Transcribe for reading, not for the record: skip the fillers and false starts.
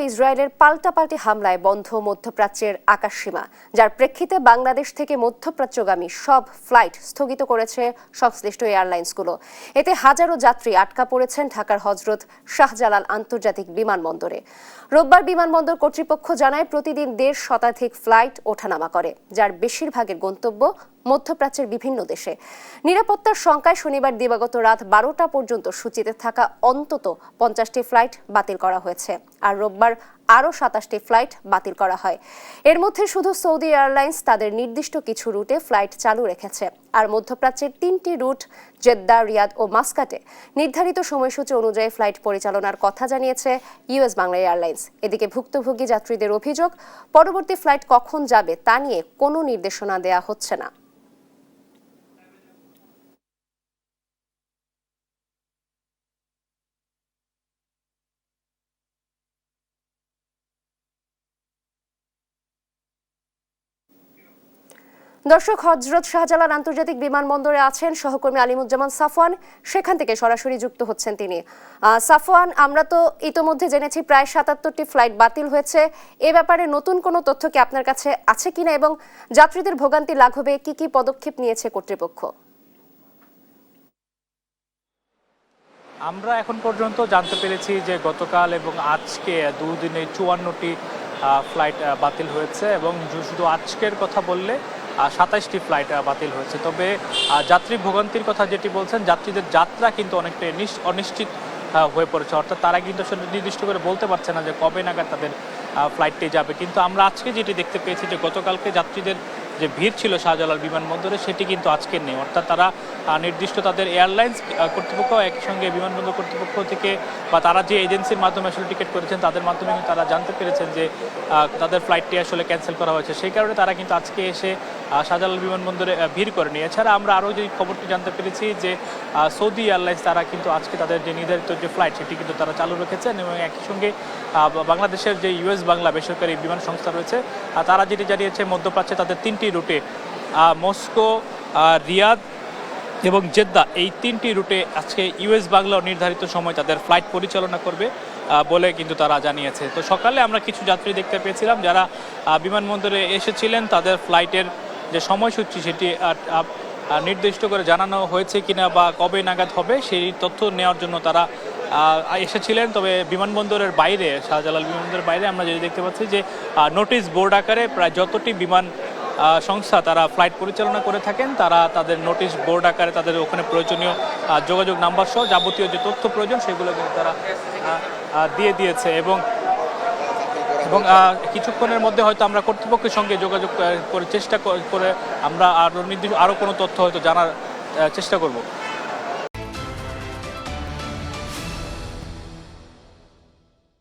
ইসরায়েলের পাল্টাপাল্টি হামলায় বন্ধ মধ্যপ্রাচ্যের আকাশসীমা, যার প্রেক্ষিতে বাংলাদেশ থেকে মধ্যপ্রাচ্যগামী সব ফ্লাইট স্থগিত করেছে সংশ্লিষ্ট এয়ারলাইন্সগুলো। এতে হাজারো যাত্রী আটকা পড়েছেন ঢাকার হজরত শাহজালাল আন্তর্জাতিক বিমানবন্দরে। রোববার বিমানবন্দর কর্তৃপক্ষ জানায় প্রতিদিন ১৫০ শতাধিক ফ্লাইট ওঠানামা করে, যার বেশিরভাগের গন্তব্য মধ্যপ্রাচ্যের বিভিন্ন দেশে। নিরাপত্তার শঙ্কায় শনিবার দিবাগত রাত ১২টা পর্যন্ত সূচিতে থাকা অন্তত ৫০টি ফ্লাইট বাতিল করা হয়েছে, আর রোববার আরও ২৭টি ফ্লাইট বাতিল করা হয়। এর মধ্যে শুধু সৌদি এয়ারলাইন্স তাদের নির্দিষ্ট কিছু রুটে ফ্লাইট চালু রেখেছে, আর মধ্যপ্রাচ্যের ৩টি রুট জেদ্দা, রিয়াদ ও মাস্কাটে নির্ধারিত সময়সূচি অনুযায়ী ফ্লাইট পরিচালনার কথা জানিয়েছে ইউএস বাংলা এয়ারলাইন্স। এদিকে ভুক্তভোগী যাত্রীদের অভিযোগ, পরবর্তী ফ্লাইট কখন যাবে তা নিয়ে কোনো নির্দেশনা দেয়া হচ্ছে না। দর্শক, হজরত শাহজালাল আন্তর্জাতিক বিমানবন্দরে আছেন সহকর্মী আলিমুজ্জামান সাফওয়ান, সেখান থেকে সরাসরি যুক্ত হচ্ছেন তিনি। সাফওয়ান, আমরা তো ইতোমধ্যে জেনেছি প্রায় ৭৭টি ফ্লাইট বাতিল হয়েছে। এ ব্যাপারে নতুন কোনো তথ্য কি আপনার কাছে আছে কিনা, এবং যাত্রীদের ভোগান্তি লাঘবে কি কি পদক্ষেপ নিয়েছে কর্তৃপক্ষ? আমরা এখন পর্যন্ত জানতে পেরেছি যে গতকাল এবং আজকে দুদিনে ৫৪টি ফ্লাইট বাতিল হয়েছে, এবং শুধু আজকের কথা বললে ২৭টি ফ্লাইট বাতিল হয়েছে। তবে যাত্রী ভোগান্তির কথা যেটি বলছেন, যাত্রীদের যাত্রা কিন্তু অনেকটা অনিশ্চিত হয়ে পড়েছে, অর্থাৎ তারা কিন্তু আসলে নির্দিষ্ট করে বলতে পারছে না যে কবে নাগাদ তাদের ফ্লাইটটি যাবে। কিন্তু আমরা আজকে যেটি দেখতে পেয়েছি যে গতকালকে যাত্রীদের যে ভিড় ছিল শাহজালাল বিমানবন্দরে, সেটি কিন্তু আজকে নেই। অর্থাৎ তারা নির্দিষ্ট তাদের এয়ারলাইন্স কর্তৃপক্ষ, একই সঙ্গে বিমানবন্দর কর্তৃপক্ষ থেকে বা তারা যে এজেন্সির মাধ্যমে আসলে টিকিট করেছেন তাদের মাধ্যমে তারা জানতে পেরেছেন যে তাদের ফ্লাইটটি আসলে ক্যান্সেল করা হয়েছে। সেই কারণে তারা কিন্তু আজকে এসে শাহজালাল বিমানবন্দরে ভিড় করেনি। এছাড়া আমরা আরও যে খবরটি জানতে পেরেছি যে সৌদি এয়ারলাইন্স তারা কিন্তু আজকে তাদের যে নির্ধারিত যে ফ্লাইট সেটি কিন্তু তারা চালু রেখেছেন, এবং একই সঙ্গে বাংলাদেশের যে ইউএস বাংলা বেসরকারি বিমান সংস্থা রয়েছে তারা যেটি জানিয়েছে মধ্যপ্রাচ্যে তাদের ৩টি রুটে মস্কো, রিয়াদ এবং জেদ্দা, এই ৩টি রুটে আজকে ইউএস বাংলা নির্ধারিত সময় তাদের ফ্লাইট পরিচালনা করবে বলে কিন্তু তারা জানিয়েছে। তো সকালে আমরা কিছু যাত্রী দেখতে পেয়েছিলাম যারা বিমানবন্দরে এসেছিলেন, তাদের ফ্লাইটের যে সময়সূচি সেটি নির্দিষ্ট করে জানানো হয়েছে কিনা বা কবে নাগাদ হবে সেই তথ্য নেওয়ার জন্য তারা এসেছিলেন। তবে বিমানবন্দরের বাইরে, শাহজালাল বিমানবন্দরের বাইরে আমরা যেটি দেখতে পাচ্ছি যে নোটিশ বোর্ড আকারে প্রায় যতটি বিমান সংস্থা তারা ফ্লাইট পরিচালনা করে থাকেন তারা তাদের নোটিশ বোর্ড আকারে তাদের ওখানে প্রয়োজনীয় যোগাযোগ নাম্বার সহ যাবতীয় যে তথ্য প্রয়োজন সেগুলো কিন্তু তারা দিয়ে দিয়েছে, এবং কিছুক্ষণের মধ্যে হয়তো আমরা কর্তৃপক্ষের সঙ্গে যোগাযোগ করে চেষ্টা করে আমরা আরও কোনো তথ্য হয়তো জানার চেষ্টা করব।